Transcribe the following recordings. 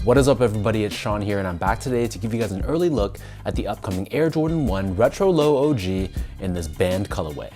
What is up everybody, it's Sean here and I'm back today to give you guys an early look at the upcoming Air Jordan 1 Retro Low OG in this band colorway.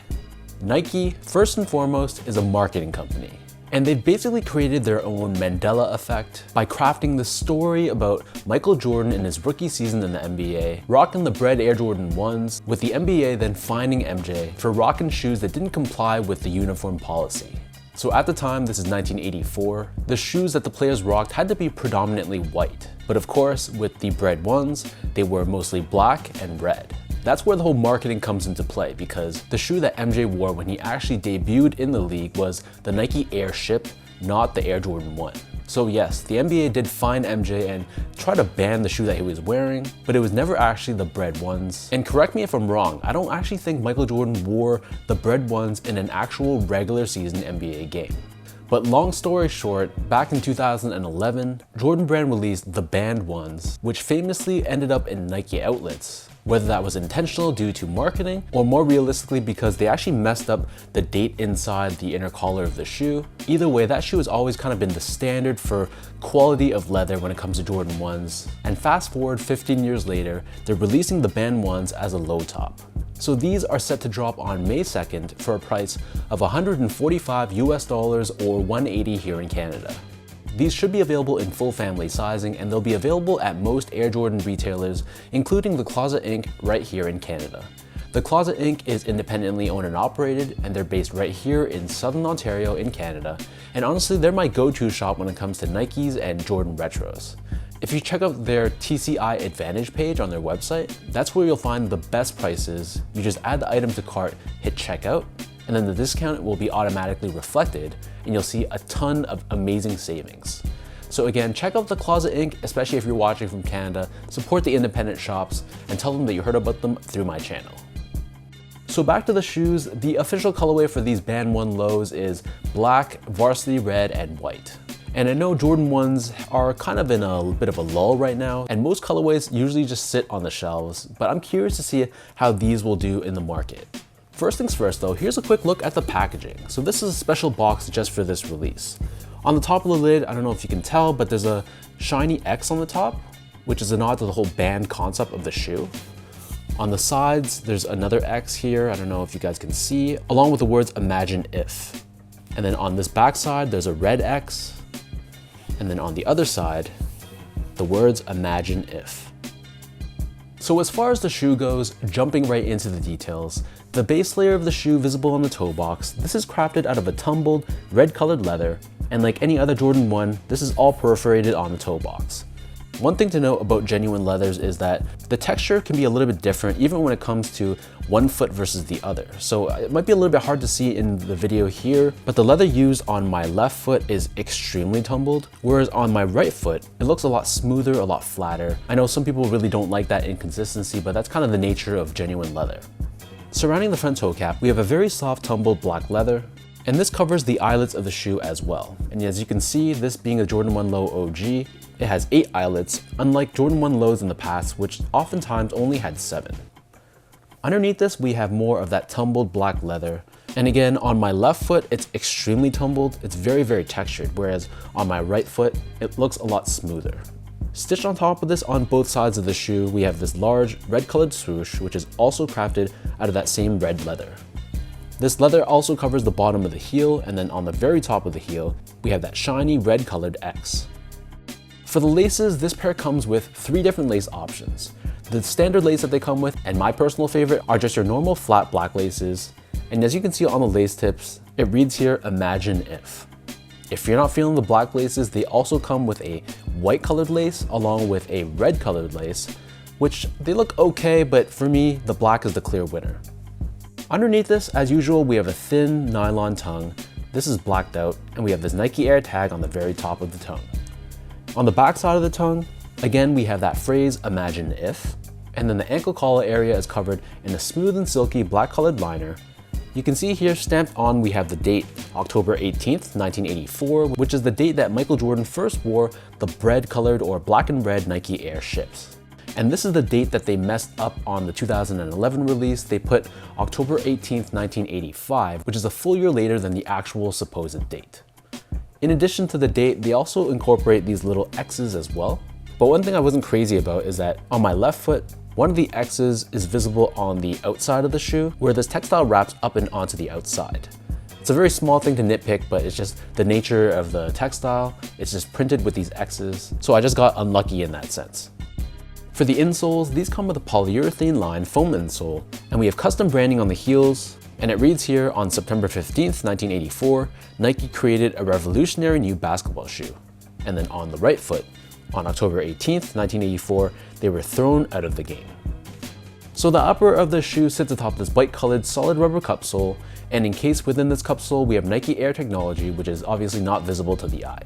Nike, first and foremost, is a marketing company. And they've basically created their own Mandela effect by crafting the story about Michael Jordan in his rookie season in the NBA, rocking the Bred Air Jordan 1s, with the NBA then fining MJ for rocking shoes that didn't comply with the uniform policy. So at the time, this is 1984, the shoes that the players rocked had to be predominantly white. But of course, with the Bred 1s, they were mostly black and red. That's where the whole marketing comes into play, because the shoe that MJ wore when he actually debuted in the league was the Nike Airship, not the Air Jordan 1. So yes, the NBA did fine MJ and try to ban the shoe that he was wearing, but it was never actually the Bred 1s. And correct me if I'm wrong, I don't actually think Michael Jordan wore the Bred 1s in an actual regular season NBA game. But long story short, back in 2011, Jordan Brand released the banned 1s, which famously ended up in Nike outlets. Whether that was intentional due to marketing, or more realistically because they actually messed up the date inside the inner collar of the shoe. Either way, that shoe has always kind of been the standard for quality of leather when it comes to Jordan 1s. And fast forward 15 years later, they're releasing the banned 1s as a low top. So these are set to drop on May 2nd for a price of $145 US or $180 here in Canada. These should be available in full family sizing, and they'll be available at most Air Jordan retailers, including the Closet Inc. right here in Canada. The Closet Inc. is independently owned and operated, and they're based right here in Southern Ontario in Canada. And honestly, they're my go-to shop when it comes to Nikes and Jordan retros. If you check out their TCI Advantage page on their website, that's where you'll find the best prices. You just add the item to cart, hit checkout, and then the discount will be automatically reflected, and you'll see a ton of amazing savings. So again, check out the Closet Inc., especially if you're watching from Canada, support the independent shops, and tell them that you heard about them through my channel. So back to the shoes, the official colorway for these Band 1 lows is black, varsity red, and white. And I know Jordan 1s are kind of in a bit of a lull right now, and most colorways usually just sit on the shelves, but I'm curious to see how these will do in the market. First things first though, here's a quick look at the packaging. So this is a special box just for this release. On the top of the lid, I don't know if you can tell, but there's a shiny X on the top, which is a nod to the whole band concept of the shoe. On the sides, there's another X here, I don't know if you guys can see, along with the words "Imagine If." And then on this back side, there's a red X. And then on the other side, the words "Imagine If." So as far as the shoe goes, jumping right into the details, the base layer of the shoe visible on the toe box, this is crafted out of a tumbled, red colored leather, and like any other Jordan 1, this is all perforated on the toe box. One thing to note about genuine leathers is that the texture can be a little bit different even when it comes to one foot versus the other. So it might be a little bit hard to see in the video here, but the leather used on my left foot is extremely tumbled, whereas on my right foot, it looks a lot smoother, a lot flatter. I know some people really don't like that inconsistency, but that's kind of the nature of genuine leather. Surrounding the front toe cap, we have a very soft tumbled black leather, and this covers the eyelets of the shoe as well. And as you can see, this being a Jordan 1 Low OG, it has 8 eyelets, unlike Jordan 1 Lows in the past, which oftentimes only had 7. Underneath this, we have more of that tumbled black leather. And again, on my left foot, it's extremely tumbled. It's very, very textured, whereas on my right foot, it looks a lot smoother. Stitched on top of this on both sides of the shoe, we have this large red colored swoosh, which is also crafted out of that same red leather. This leather also covers the bottom of the heel, and then on the very top of the heel, we have that shiny red colored X. For the laces, this pair comes with 3 different lace options. The standard lace that they come with, and my personal favorite, are just your normal flat black laces. And as you can see on the lace tips, it reads here, "Imagine If." If you're not feeling the black laces, they also come with a white colored lace along with a red colored lace, which they look okay, but for me, the black is the clear winner. Underneath this, as usual, we have a thin nylon tongue. This is blacked out, and we have this Nike Air tag on the very top of the tongue. On the back side of the tongue, again, we have that phrase, "Imagine If," and then the ankle collar area is covered in a smooth and silky black colored liner. You can see here stamped on we have the date, October 18th, 1984, which is the date that Michael Jordan first wore the Bred colored or black and red Nike Air ships. And this is the date that they messed up on the 2011 release. They put October 18th, 1985, which is a full year later than the actual supposed date. In addition to the date, they also incorporate these little X's as well. But one thing I wasn't crazy about is that on my left foot, one of the X's is visible on the outside of the shoe, where this textile wraps up and onto the outside. It's a very small thing to nitpick, but it's just the nature of the textile. It's just printed with these X's, so I just got unlucky in that sense. For the insoles, these come with a polyurethane lined foam insole, and we have custom branding on the heels, and it reads here, on September 15th, 1984, Nike created a revolutionary new basketball shoe. And then on the right foot, on October 18th, 1984, they were thrown out of the game. So the upper of the shoe sits atop this white colored solid rubber cupsole, and encased within this cupsole we have Nike Air technology, which is obviously not visible to the eye.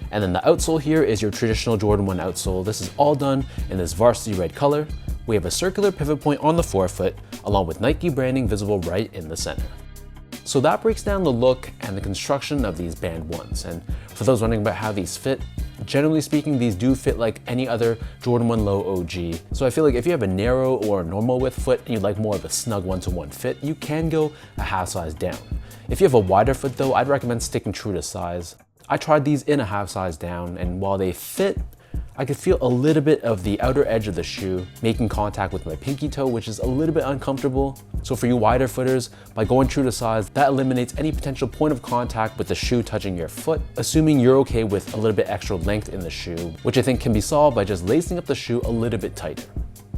And then the outsole here is your traditional Jordan 1 outsole. This is all done in this varsity red color. We have a circular pivot point on the forefoot, along with Nike branding visible right in the center. So that breaks down the look and the construction of these Band 1s. And for those wondering about how these fit, generally speaking, these do fit like any other Jordan 1 Low OG. So I feel like if you have a narrow or normal width foot and you'd like more of a snug one-to-one fit, you can go a half size down. If you have a wider foot though, I'd recommend sticking true to size. I tried these in a half size down, and while they fit, I could feel a little bit of the outer edge of the shoe making contact with my pinky toe, which is a little bit uncomfortable. So for you wider footers, by going true to size, that eliminates any potential point of contact with the shoe touching your foot, assuming you're okay with a little bit extra length in the shoe, which I think can be solved by just lacing up the shoe a little bit tighter.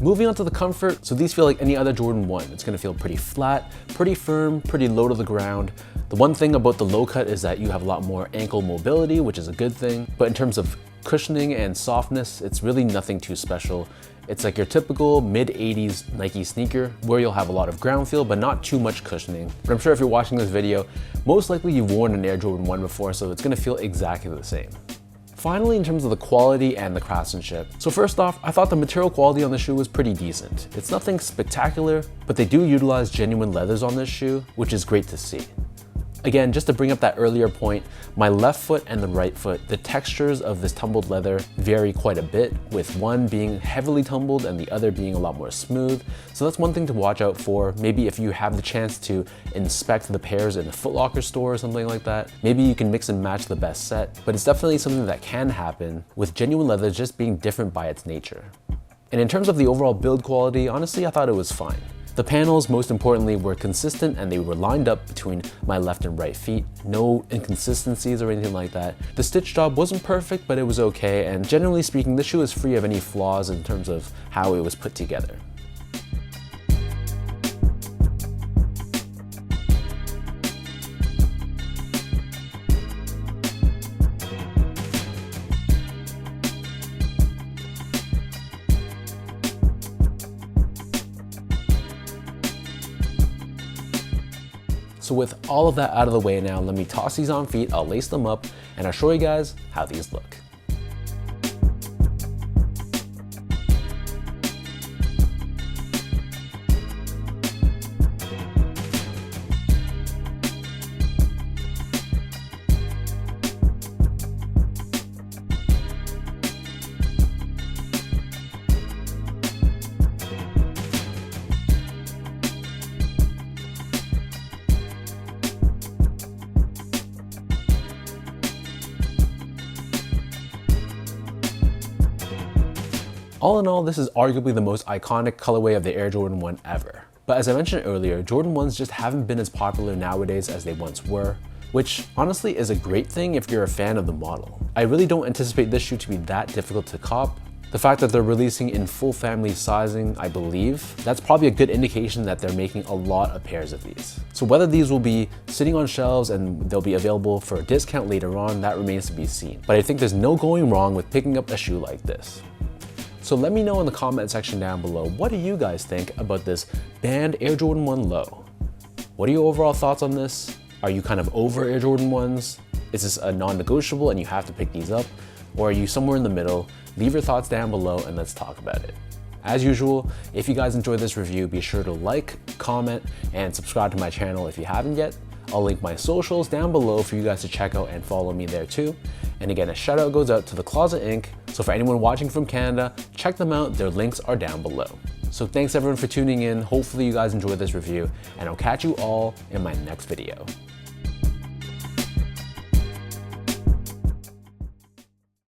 Moving on to the comfort, so these feel like any other Jordan 1. It's gonna feel pretty flat, pretty firm, pretty low to the ground. The one thing about the low cut is that you have a lot more ankle mobility, which is a good thing. But in terms of cushioning and softness, it's really nothing too special. It's like your typical mid-80s Nike sneaker where you'll have a lot of ground feel, but not too much cushioning. But I'm sure if you're watching this video, most likely you've worn an Air Jordan 1 before, so it's gonna feel exactly the same. Finally, in terms of the quality and the craftsmanship. So first off, I thought the material quality on the shoe was pretty decent. It's nothing spectacular, but they do utilize genuine leathers on this shoe, which is great to see. Again, just to bring up that earlier point, my left foot and the right foot, the textures of this tumbled leather vary quite a bit, with one being heavily tumbled and the other being a lot more smooth. So that's one thing to watch out for. Maybe if you have the chance to inspect the pairs in a Foot Locker store or something like that, maybe you can mix and match the best set, but it's definitely something that can happen with genuine leather just being different by its nature. And in terms of the overall build quality, honestly, I thought it was fine. The panels, most importantly, were consistent and they were lined up between my left and right feet. No inconsistencies or anything like that. The stitch job wasn't perfect, but it was okay. And generally speaking, the shoe is free of any flaws in terms of how it was put together. So with all of that out of the way now, let me toss these on feet, I'll lace them up, and I'll show you guys how these look. All in all, this is arguably the most iconic colorway of the Air Jordan 1 ever. But as I mentioned earlier, Jordan 1s just haven't been as popular nowadays as they once were, which honestly is a great thing if you're a fan of the model. I really don't anticipate this shoe to be that difficult to cop. The fact that they're releasing in full family sizing, I believe, that's probably a good indication that they're making a lot of pairs of these. So whether these will be sitting on shelves and they'll be available for a discount later on, that remains to be seen. But I think there's no going wrong with picking up a shoe like this. So let me know in the comment section down below, what do you guys think about this Band Air Jordan 1 Low? What are your overall thoughts on this? Are you kind of over Air Jordan 1s? Is this a non-negotiable and you have to pick these up? Or are you somewhere in the middle? Leave your thoughts down below and let's talk about it. As usual, if you guys enjoyed this review, be sure to like, comment, and subscribe to my channel if you haven't yet. I'll link my socials down below for you guys to check out and follow me there too. And again, a shout out goes out to The Closet Inc. So for anyone watching from Canada, check them out. Their links are down below. So thanks everyone for tuning in. Hopefully you guys enjoyed this review and I'll catch you all in my next video.